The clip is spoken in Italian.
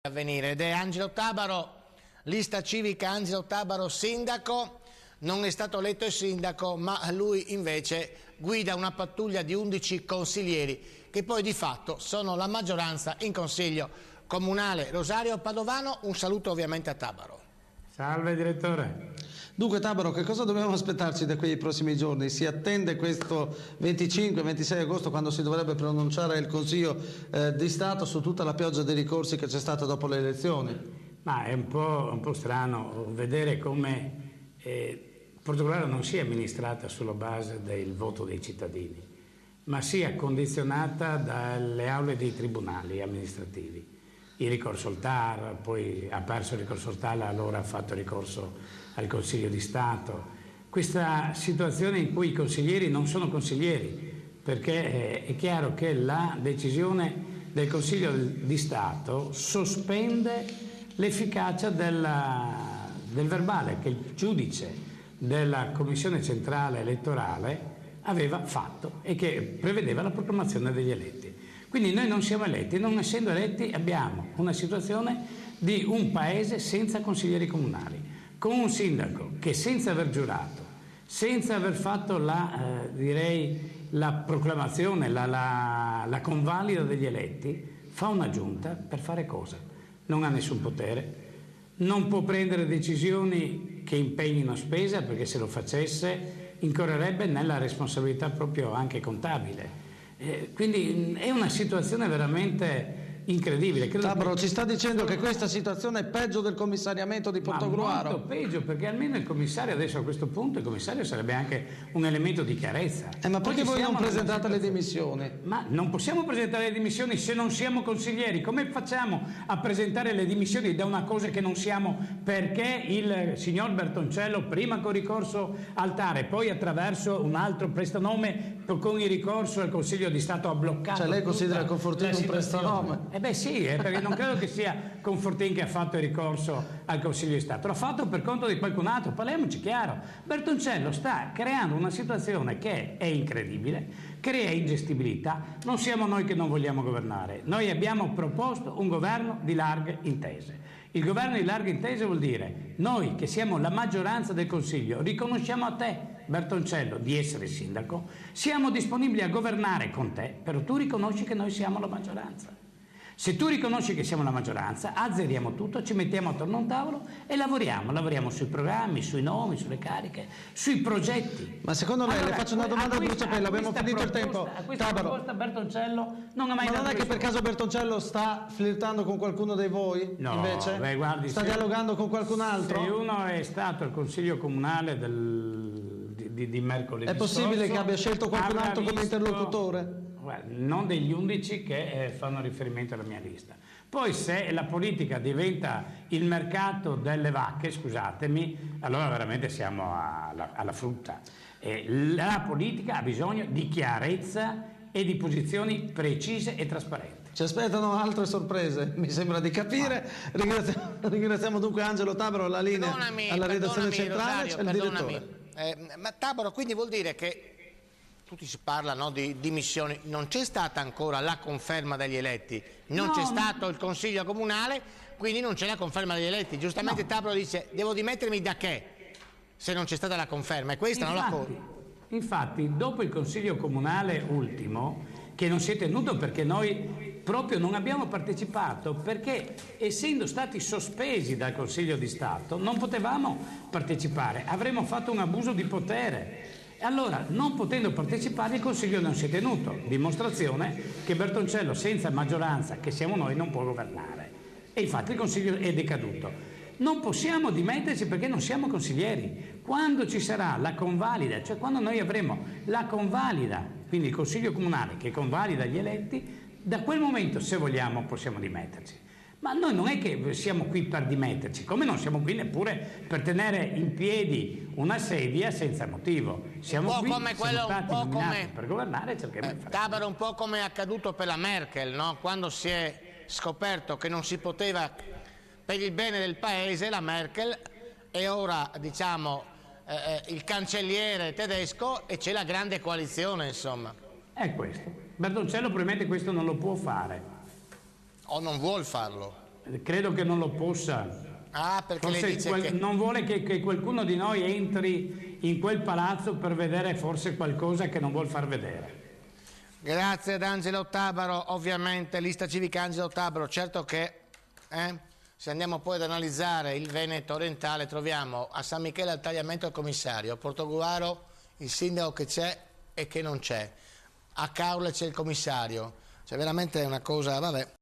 Avvenire ed è Angelo Tabaro, lista civica Angelo Tabaro sindaco. Non è stato eletto il sindaco, ma lui invece guida una pattuglia di 11 consiglieri che poi di fatto sono la maggioranza in consiglio comunale. Rosario Padovano, un saluto ovviamente a Tabaro. Salve direttore. Dunque Tabaro, che cosa dobbiamo aspettarci da quei prossimi giorni? Si attende questo 25-26 agosto, quando si dovrebbe pronunciare il Consiglio di Stato su tutta la pioggia dei ricorsi che c'è stata dopo le elezioni? Ma è un po' strano vedere come Portogallo non sia amministrata sulla base del voto dei cittadini, ma sia condizionata dalle aule dei tribunali amministrativi. Il ricorso al TAR, poi ha perso il ricorso al TAR, allora ha fatto ricorso al Consiglio di Stato. Questa situazione in cui i consiglieri non sono consiglieri, perché è chiaro che la decisione del Consiglio di Stato sospende l'efficacia del verbale che il giudice della Commissione Centrale Elettorale aveva fatto e che prevedeva la proclamazione degli eletti. Quindi noi non siamo eletti, non essendo eletti abbiamo una situazione di un paese senza consiglieri comunali, con un sindaco che senza aver giurato, senza aver fatto la proclamazione, la convalida degli eletti, fa una giunta per fare cosa? Non ha nessun potere, non può prendere decisioni che impegnino spesa, perché se lo facesse incorrerebbe nella responsabilità proprio anche contabile. Quindi è una situazione veramente incredibile. Tabaro ci sta dicendo che questa situazione è peggio del commissariamento di Portogruaro? Molto peggio, perché almeno il commissario adesso a questo punto, il commissario sarebbe anche un elemento di chiarezza. Ma perché voi non presentate le dimissioni? Ma non possiamo presentare le dimissioni se non siamo consiglieri. Come facciamo a presentare le dimissioni da una cosa che non siamo? Perché il signor Bertoncello, prima con ricorso al TAR e poi attraverso un altro prestanome con il ricorso al Consiglio di Stato, ha bloccato. Cioè lei considera Confortini un prestanome? Beh sì, perché non credo che sia Confortin che ha fatto il ricorso al Consiglio di Stato, l'ha fatto per conto di qualcun altro, parliamoci chiaro. Bertoncello sta creando una situazione che è incredibile, crea ingestibilità. Non siamo noi che non vogliamo governare, noi abbiamo proposto un governo di larghe intese. Il governo di larghe intese vuol dire noi che siamo la maggioranza del Consiglio riconosciamo a te, Bertoncello, di essere sindaco, siamo disponibili a governare con te, però tu riconosci che noi siamo la maggioranza. Se tu riconosci che siamo la maggioranza, azzeriamo tutto, ci mettiamo attorno a un tavolo e lavoriamo sui programmi, sui nomi, sulle cariche, sui progetti. Ma secondo lei, le faccio una domanda a bruciapelo, abbiamo finito il tempo. A questa proposta Bertoncello non ha mai dato. Ma non è che per caso Bertoncello sta flirtando con qualcuno di voi? No, invece? Beh, guardi, sta dialogando con qualcun altro? Se uno è stato al Consiglio Comunale di mercoledì è possibile scorso, che abbia scelto qualcun altro come interlocutore? Non degli 11 che fanno riferimento alla mia lista. Poi se la politica diventa il mercato delle vacche, scusatemi, allora veramente siamo alla frutta. La politica ha bisogno di chiarezza e di posizioni precise e trasparenti. Ci aspettano altre sorprese, mi sembra di capire. Ringraziamo dunque Angelo Tabaro alla linea, alla redazione centrale. Rosario, c'è il direttore. Ma Tabaro, quindi vuol dire che tutti si parla, no, di dimissioni, non c'è stata ancora la conferma degli eletti, non c'è stato il Consiglio Comunale, quindi non c'è la conferma degli eletti. Giustamente Tabaro dice, devo dimettermi da che? Se non c'è stata la conferma, e questa non la cosa. Infatti, dopo il Consiglio Comunale ultimo, che non si è tenuto perché noi proprio non abbiamo partecipato, perché essendo stati sospesi dal Consiglio di Stato non potevamo partecipare, avremmo fatto un abuso di potere. Allora, non potendo partecipare, il Consiglio non si è tenuto, dimostrazione che Bertoncello senza maggioranza, che siamo noi, non può governare. E infatti il Consiglio è decaduto. Non possiamo dimetterci perché non siamo consiglieri. Quando ci sarà la convalida, cioè quando noi avremo la convalida, quindi il Consiglio Comunale che convalida gli eletti, da quel momento, se vogliamo, possiamo dimetterci. Ma noi non è che siamo qui per dimetterci, come non siamo qui neppure per tenere in piedi una sedia senza motivo. Siamo qui, siamo stati nominati per governare e cerchiamo di fare. Tabaro, un po' come è accaduto per la Merkel, no? Quando si è scoperto che non si poteva per il bene del paese, la Merkel, e ora diciamo il cancelliere tedesco, e c'è la grande coalizione, insomma. È questo. Bertoncello probabilmente questo non lo può fare. O non vuol farlo? credo che non lo possa. Ah, perché Forse lei dice che... non vuole che qualcuno di noi entri in quel palazzo per vedere forse qualcosa che non vuol far vedere. Grazie ad Angelo Tabaro, ovviamente, lista civica Angelo Tabaro, certo che se andiamo poi ad analizzare il Veneto orientale troviamo a San Michele al tagliamento il commissario, a Portogruaro il sindaco che c'è e che non c'è, a Caorle c'è il commissario, cioè veramente è una cosa, vabbè.